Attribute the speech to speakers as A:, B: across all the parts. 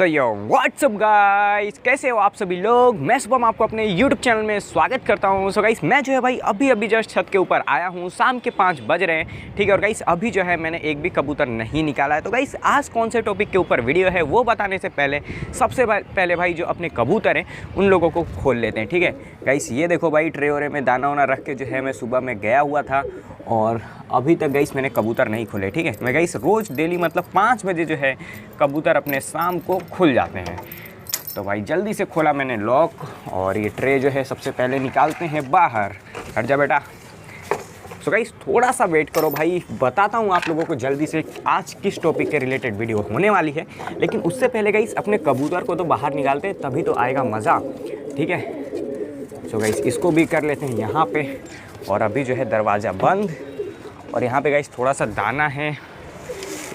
A: सो यो WhatsApp guys, कैसे हो आप सभी लोग। मैं शुभम आपको अपने यूट्यूब चैनल में स्वागत करता हूं। सो गाइस, मैं जो है भाई अभी जस्ट छत के ऊपर आया हूं। शाम के 5 बज रहे हैं, ठीक है। और गाइस अभी जो है मैंने एक भी कबूतर नहीं निकाला है। तो गाइस आज कौन से टॉपिक के ऊपर वीडियो है वो बताने से पहले सबसे पहले भाई जो अपने कबूतर हैं उन लोगों को खोल लेते हैं, ठीक है। गाइस ये देखो भाई, ट्रे वरे में दाना वाना रख के जो है मैं सुबह में गया हुआ था और अभी तक गाइस मैंने कबूतर नहीं खोले, ठीक है। मैं गाइस रोज़ डेली मतलब 5 बजे जो है कबूतर अपने शाम को खुल जाते हैं। तो भाई जल्दी से खोला मैंने लॉक और ये ट्रे जो है सबसे पहले निकालते हैं बाहर। हट जा बेटा। सो गाइस थोड़ा सा वेट करो भाई, बताता हूँ आप लोगों को जल्दी से आज किस टॉपिक के रिलेटेड वीडियो होने वाली है। लेकिन उससे पहले गाइस अपने कबूतर को तो बाहर निकालते हैं, तभी तो आएगा मज़ा, ठीक है। सो गाइस इसको भी कर लेते हैं यहाँ पे। और अभी जो है दरवाज़ा बंद और यहाँ पे गाइस थोड़ा सा दाना है,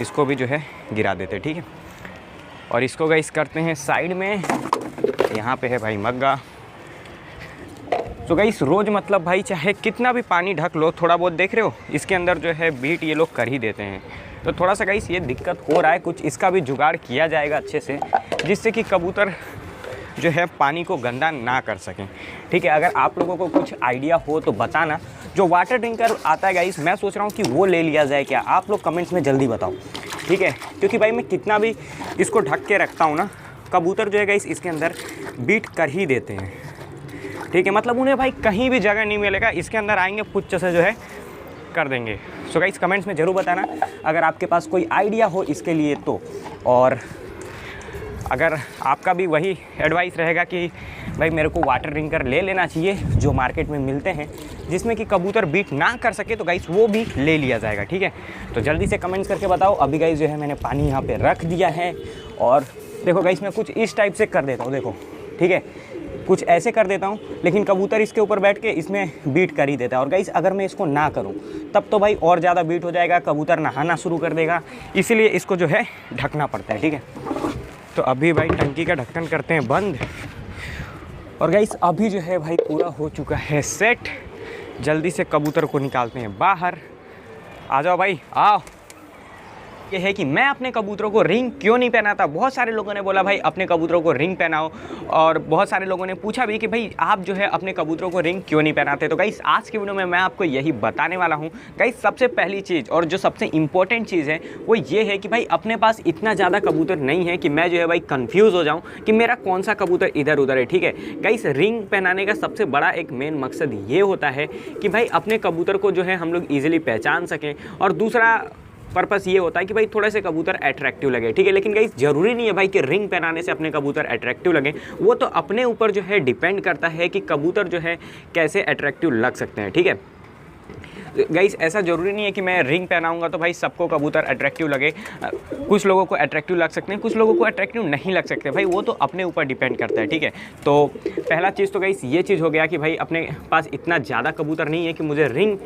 A: इसको भी जो है गिरा देते, ठीक है। और इसको गाइस करते हैं साइड में। यहाँ पे है भाई मग्गा। तो गाइस रोज़ मतलब भाई चाहे कितना भी पानी ढक लो, थोड़ा बहुत देख रहे हो इसके अंदर जो है बीट ये लोग कर ही देते हैं। तो थोड़ा सा गाइस ये दिक्कत हो रहा है, कुछ इसका भी जुगाड़ किया जाएगा अच्छे से, जिससे कि कबूतर जो है पानी को गंदा ना कर सकें, ठीक है। अगर आप लोगों को कुछ आइडिया हो तो बताना। जो वाटर ड्रिंकर आता है गाइस, मैं सोच रहा हूँ कि वो ले लिया जाए क्या, आप लोग कमेंट्स में जल्दी बताओ, ठीक है। क्योंकि भाई मैं कितना भी इसको ढक के रखता हूँ ना, कबूतर जो है गाइस इसके अंदर बीट कर ही देते हैं, ठीक है। मतलब उन्हें भाई कहीं भी जगह नहीं मिलेगा, इसके अंदर आएंगे पुच्च से जो है कर देंगे। सो गाइस कमेंट्स में ज़रूर बताना अगर आपके पास कोई आइडिया हो इसके लिए तो। और अगर आपका भी वही एडवाइस रहेगा कि भाई मेरे को वाटर ड्रिंकर ले लेना चाहिए जो मार्केट में मिलते हैं, जिसमें कि कबूतर बीट ना कर सके, तो गाइस वो भी ले लिया जाएगा, ठीक है। तो जल्दी से कमेंट्स करके बताओ। अभी गाइस जो है मैंने पानी यहाँ पे रख दिया है और देखो गाइस मैं कुछ इस टाइप से कर देता हूँ, देखो, ठीक है। कुछ ऐसे कर देता हूँ, लेकिन कबूतर इसके ऊपर बैठ के इसमें बीट कर ही देता है। और गाइस अगर मैं इसको ना करूँ तब तो भाई और ज़्यादा बीट हो जाएगा, कबूतर नहाना शुरू कर देगा, इसीलिए इसको जो है ढकना पड़ता है, ठीक है। तो अभी भाई टंकी का ढक्कन करते हैं बंद। और गाइस अभी जो है भाई पूरा हो चुका है सेट। जल्दी से कबूतर को निकालते हैं बाहर। आ जाओ भाई आओ। ये है कि मैं अपने कबूतरों को रिंग क्यों नहीं पहनाता। बहुत सारे लोगों ने बोला भाई अपने कबूतरों को रिंग पहनाओ, और बहुत सारे लोगों ने पूछा भी कि भाई आप जो है अपने कबूतरों को रिंग क्यों नहीं पहनाते। तो गाइस आज की वीडियो में मैं आपको यही बताने वाला हूँ। गाइस सबसे पहली चीज़ और जो सबसे इंपॉर्टेंट चीज़ है वो ये है कि भाई अपने पास इतना ज़्यादा कबूतर नहीं है कि मैं जो है भाई कन्फ्यूज़ हो जाऊँ कि मेरा कौन सा कबूतर इधर उधर है, ठीक है। गाइस रिंग पहनाने का सबसे बड़ा एक मेन मकसद ये होता है कि भाई अपने कबूतर को जो है हम लोग ईजिली पहचान सकें, और दूसरा पर्पस ये होता है कि भाई थोड़े से कबूतर अट्रैक्टिव लगे, ठीक है। लेकिन गाइस जरूरी नहीं है भाई कि रिंग पहनाने से अपने कबूतर अट्रैक्टिव लगे। वो तो अपने ऊपर जो है डिपेंड करता है कि कबूतर जो है कैसे अट्रैक्टिव लग सकते हैं, ठीक है। गाइस ऐसा ज़रूरी नहीं है कि मैं रिंग पहनाऊंगा तो भाई सबको कबूतर अट्रैक्टिव लगे। कुछ लोगों को अट्रैक्टिव लग सकते हैं, कुछ लोगों को अट्रैक्टिव नहीं लग सकते, भाई वो तो अपने ऊपर डिपेंड करता है, ठीक है। तो पहला चीज़ तो गाइस ये चीज़ हो गया कि भाई अपने पास इतना ज़्यादा कबूतर नहीं है कि मुझे रिंग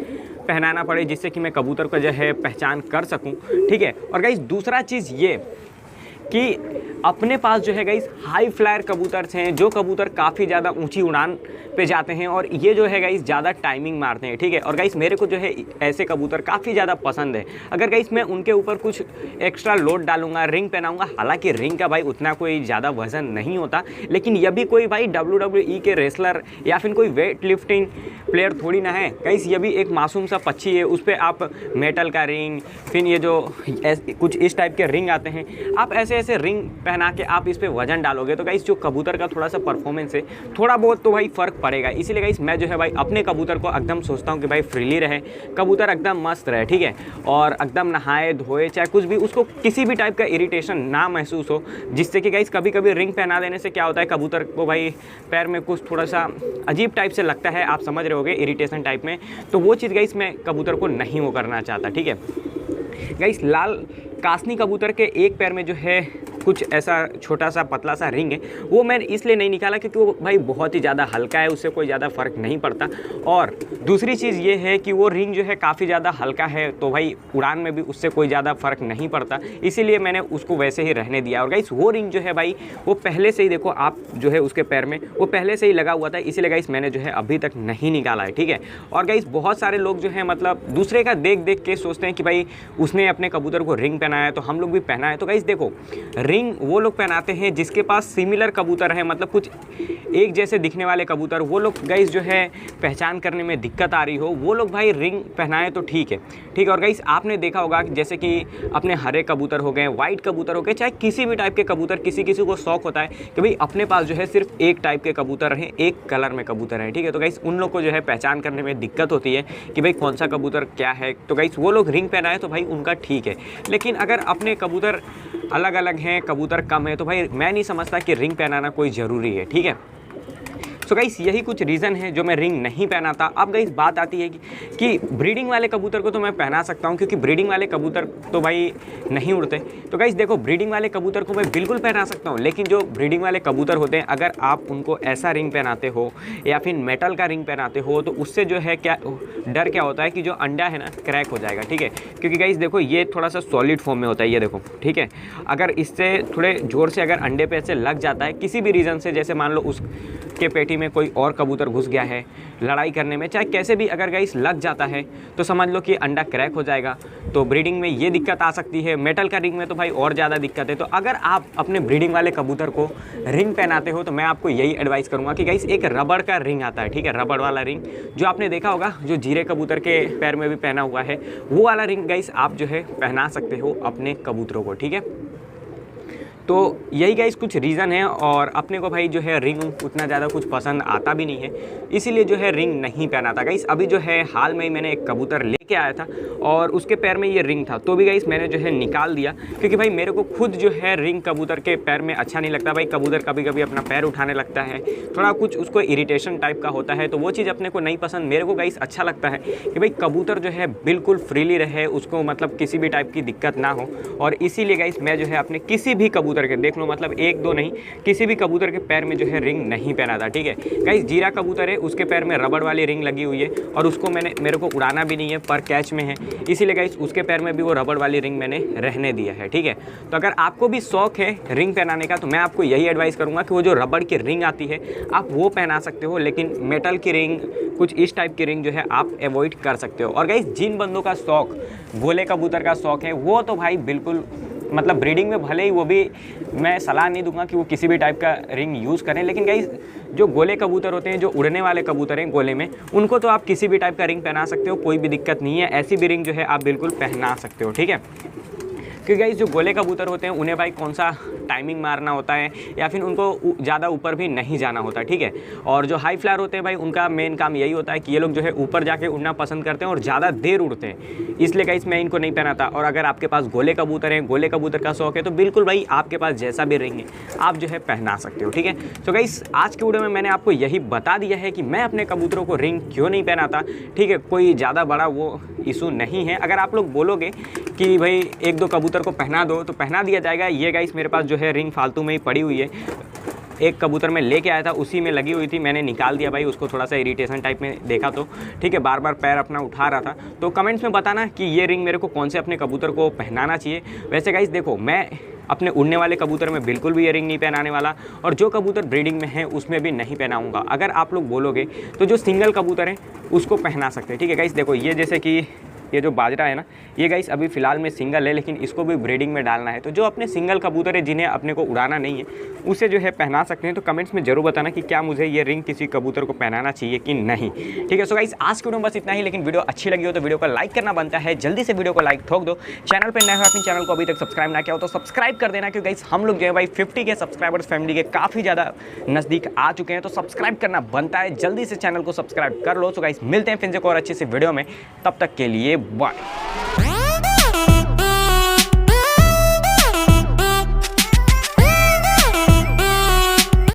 A: पहनाना पड़े, जिससे कि मैं कबूतर को जो है पहचान कर सकूँ, ठीक है। और गाइस दूसरा चीज़ ये कि अपने पास जो है गाइस हाई फ्लायर कबूतर हैं, जो कबूतर काफ़ी ज़्यादा ऊंची उड़ान पे जाते हैं और ये जो है गाइस ज़्यादा टाइमिंग मारते हैं, ठीक है। और गाइस मेरे को जो है ऐसे कबूतर काफ़ी ज़्यादा पसंद है। अगर गाइस मैं उनके ऊपर कुछ एक्स्ट्रा लोड डालूंगा, रिंग पहनाऊंगा, हालांकि रिंग का भाई उतना कोई ज़्यादा वजन नहीं होता, लेकिन यह भी कोई भाई WWE के रेसलर या फिर कोई वेट लिफ्टिंग प्लेयर थोड़ी ना है। गाइस ये भी एक मासूम सा पक्षी है, उस पर आप मेटल का रिंग, फिर ये जो कुछ इस टाइप के रिंग आते हैं, आप ऐसे रिंग पहना के आप इस पे वजन डालोगे तो गाइस जो कबूतर का थोड़ा सा परफॉर्मेंस है, थोड़ा बहुत तो भाई फ़र्क पड़ेगा। इसीलिए गाइस मैं जो है भाई अपने कबूतर को एकदम सोचता हूँ कि भाई फ्रीली रहे, कबूतर एकदम मस्त रहे, ठीक है। और एकदम नहाए धोए चाहे कुछ भी, उसको किसी भी टाइप का इरिटेशन ना महसूस हो, जिससे कि गाइस कभी कभी रिंग पहना देने से क्या होता है, कबूतर को भाई पैर में कुछ थोड़ा सा अजीब टाइप से लगता है, आप समझ रहे होगे, इरिटेशन टाइप में। तो वो चीज़ गाइस मैं कबूतर को नहीं वो करना चाहता, ठीक है। गाइस लाल कासनी कबूतर के एक पैर में जो है कुछ ऐसा छोटा सा पतला सा रिंग है, वो मैंने इसलिए नहीं निकाला क्योंकि वो भाई बहुत ही ज़्यादा हल्का है, उससे कोई ज़्यादा फ़र्क नहीं पड़ता। और दूसरी चीज़ ये है कि वो रिंग जो है काफ़ी ज़्यादा हल्का है, तो भाई उड़ान में भी उससे कोई ज़्यादा फ़र्क नहीं पड़ता, इसीलिए मैंने उसको वैसे ही रहने दिया। और गाइस वो रिंग जो है भाई वो पहले से ही देखो आप जो है उसके पैर में वो पहले से ही लगा हुआ था, इसीलिए गाइस मैंने जो है अभी तक नहीं निकाला है, ठीक है। और गाइस बहुत सारे लोग जो है मतलब दूसरे का देख देख के सोचते हैं कि भाई उसने अपने कबूतर को रिंग पहनाया है तो हम लोग भी पहना है। तो गाइस देखो, रिंग वो लोग पहनाते हैं जिसके पास सिमिलर कबूतर है, मतलब कुछ एक जैसे दिखने वाले कबूतर, वो लोग गाइस जो है पहचान करने में दिक्कत आ रही हो, वो लोग भाई रिंग पहनाएं तो ठीक है, ठीक है। और गाइस आपने देखा होगा जैसे कि अपने हरे कबूतर हो गए, वाइट कबूतर हो गए, चाहे किसी भी टाइप के कबूतर, किसी किसी को शौक होता है कि भाई अपने पास जो है सिर्फ एक टाइप के कबूतर हैं, एक कलर में कबूतर हैं, ठीक है। तो गाइस उन लोग को जो है पहचान करने में दिक्कत होती है कि भाई कौन सा कबूतर क्या है। तो गाइस वो लोग रिंग पहनाए तो भाई उनका ठीक है, लेकिन अगर अपने कबूतर अलग अलग हैं, कबूतर कम है, तो भाई मैं नहीं समझता कि रिंग पहनाना कोई ज़रूरी है, ठीक है। सो गाइस यही कुछ रीज़न है जो मैं रिंग नहीं पहनाता। अब गाइस बात आती है कि ब्रीडिंग वाले कबूतर को तो मैं पहना सकता हूँ, क्योंकि ब्रीडिंग वाले कबूतर तो भाई नहीं उड़ते। तो गाइस देखो, ब्रीडिंग वाले कबूतर को मैं बिल्कुल पहना सकता हूँ, लेकिन जो ब्रीडिंग वाले कबूतर होते हैं, अगर आप उनको ऐसा रिंग पहनाते हो या फिर मेटल का रिंग पहनाते हो, तो उससे जो है क्या डर क्या होता है कि जो अंडा है ना क्रैक हो जाएगा, ठीक है। क्योंकि गाइस देखो, ये थोड़ा सा सॉलिड फॉर्म में होता है, ये देखो, ठीक है। अगर इससे थोड़े ज़ोर से अगर अंडे पे ऐसे लग जाता है किसी भी रीज़न से, जैसे मान लो उसके पेटी में कोई और कबूतर घुस गया है लड़ाई करने में, चाहे कैसे भी अगर गाइस लग जाता है, तो समझ लो कि अंडा क्रैक हो जाएगा। तो ब्रीडिंग में ये दिक्कत आ सकती है, मेटल का रिंग में तो भाई और ज़्यादा दिक्कत है। तो अगर आप अपने ब्रीडिंग वाले कबूतर को रिंग पहनाते हो, तो मैं आपको यही एडवाइस करूँगा कि गाइस एक रबड़ का रिंग आता है, ठीक है, रबड़ वाला रिंग जो आपने देखा होगा, जो जीरे कबूतर के पैर में भी पहना हुआ है, वो वाला रिंग गाइस आप जो है पहना सकते हो अपने कबूतरों को, ठीक है। तो यही गाइस कुछ रीज़न है, और अपने को भाई जो है रिंग उतना ज़्यादा कुछ पसंद आता भी नहीं है, इसीलिए जो है रिंग नहीं पहना था। गाइस अभी जो है हाल में ही मैंने एक कबूतर लेके आया था और उसके पैर में ये रिंग था, तो भी गाइस मैंने जो है निकाल दिया, क्योंकि भाई मेरे को खुद जो है रिंग कबूतर के पैर में अच्छा नहीं लगता। भाई कबूतर कभी कभी अपना पैर उठाने लगता है, थोड़ा कुछ उसको इरिटेशन टाइप का होता है, तो वो चीज़ अपने को नहीं पसंद। मेरे को गाइस अच्छा लगता है कि भाई कबूतर जो है बिल्कुल फ्रीली रहे, उसको मतलब किसी भी टाइप की दिक्कत ना हो, और इसीलिए गाइस मैं जो है अपने किसी भी कबूतर के, देख लो मतलब एक दो नहीं, किसी भी कबूतर के पैर में जो है रिंग नहीं पहना था, ठीक है। गाइस जीरा कबूतर है, उसके पैर में रबड़ वाली रिंग लगी हुई है, और उसको मेरे को उड़ाना भी नहीं है, पर कैच में है, इसीलिए गाइस उसके पैर में भी वो रबड़ वाली रिंग मैंने रहने दिया है, ठीक है। तो अगर आपको भी शौक है रिंग पहनाने का, तो मैं आपको यही एडवाइस करूँगा कि वो जो रबड़ की रिंग आती है आप वो पहना सकते हो, लेकिन मेटल की रिंग, कुछ इस टाइप की रिंग जो है आप अवॉइड कर सकते हो। और गाइस जिन बंदों का शौक गोले कबूतर का शौक है, वो तो भाई बिल्कुल मतलब ब्रीडिंग में भले ही वो भी मैं सलाह नहीं दूंगा कि वो किसी भी टाइप का रिंग यूज़ करें, लेकिन गाइस जो गोले कबूतर होते हैं, जो उड़ने वाले कबूतर हैं गोले में, उनको तो आप किसी भी टाइप का रिंग पहना सकते हो, कोई भी दिक्कत नहीं है। ऐसी भी रिंग जो है आप बिल्कुल पहना सकते हो, ठीक है। क्योंकि गाइस जो गोले कबूतर होते हैं उन्हें भाई कौन सा टाइमिंग मारना होता है, या फिर उनको ज़्यादा ऊपर भी नहीं जाना होता, ठीक है। और जो हाई फ्लायर होते हैं भाई, उनका मेन काम यही होता है कि ये लोग जो है ऊपर जाके उड़ना पसंद करते हैं और ज़्यादा देर उड़ते हैं, इसलिए गाइस मैं इनको नहीं पहनाता। और अगर आपके पास गोले कबूतर हैं, गोले कबूतर का शौक है, तो बिल्कुल भाई आपके पास जैसा भी रिंग है आप जो है पहना सकते हो, ठीक है। तो गाइस आज के वीडियो में मैंने आपको यही बता दिया है कि मैं अपने कबूतरों को रिंग क्यों नहीं पहनाता, ठीक है। कोई ज़्यादा बड़ा वो इशू नहीं है। अगर आप लोग बोलोगे कि भाई एक दो कबूतर को पहना दो, तो पहना दिया जाएगा। ये गाइस मेरे पास जो है रिंग फालतू में ही पड़ी हुई है, एक कबूतर मैं लेके आया था, उसी में लगी हुई थी, मैंने निकाल दिया भाई, उसको थोड़ा सा इरिटेशन टाइप में देखा तो, ठीक है, बार बार पैर अपना उठा रहा था। तो कमेंट्स में बताना कि ये रिंग मेरे को कौन से अपने कबूतर को पहनाना चाहिए। वैसे गाइस देखो, मैं अपने उड़ने वाले कबूतर में बिल्कुल भी ये रिंग नहीं पहनाने वाला, और जो कबूतर ब्रीडिंग में है उसमें भी नहीं पहनाऊंगा। अगर आप लोग बोलोगे तो जो सिंगल कबूतर है उसको पहना सकते हैं, ठीक है। गाइस देखो, ये जैसे कि ये जो बाजरा है ना, ये गाइस अभी फ़िलहाल में सिंगल है, लेकिन इसको भी ब्रीडिंग में डालना है। तो जो अपने सिंगल कबूतर है जिन्हें अपने को उड़ाना नहीं है, उसे जो है पहना सकते हैं। तो कमेंट्स में जरूर बताना कि क्या मुझे ये रिंग किसी कबूतर को पहनाना चाहिए कि नहीं, ठीक है। सो गाइस आज के वीडियो में बस इतना ही, लेकिन वीडियो अच्छी लगी हो तो वीडियो को लाइक करना बनता है, जल्दी से वीडियो को लाइक ठोक दो। चैनल पर नए हो, अपने चैनल को अभी तक सब्सक्राइब ना किया हो तो सब्सक्राइब कर देना, क्योंकि गाइस हम लोग जो है भाई 50 के सब्सक्राइबर्स फैमिली के काफ़ी ज़्यादा नज़दीक आ चुके हैं, तो सब्सक्राइब करना बनता है, जल्दी से चैनल को सब्सक्राइब कर लो। सो गाइस मिलते हैं फिर से एक और अच्छी सी वीडियो में, तब तक के लिए बाय।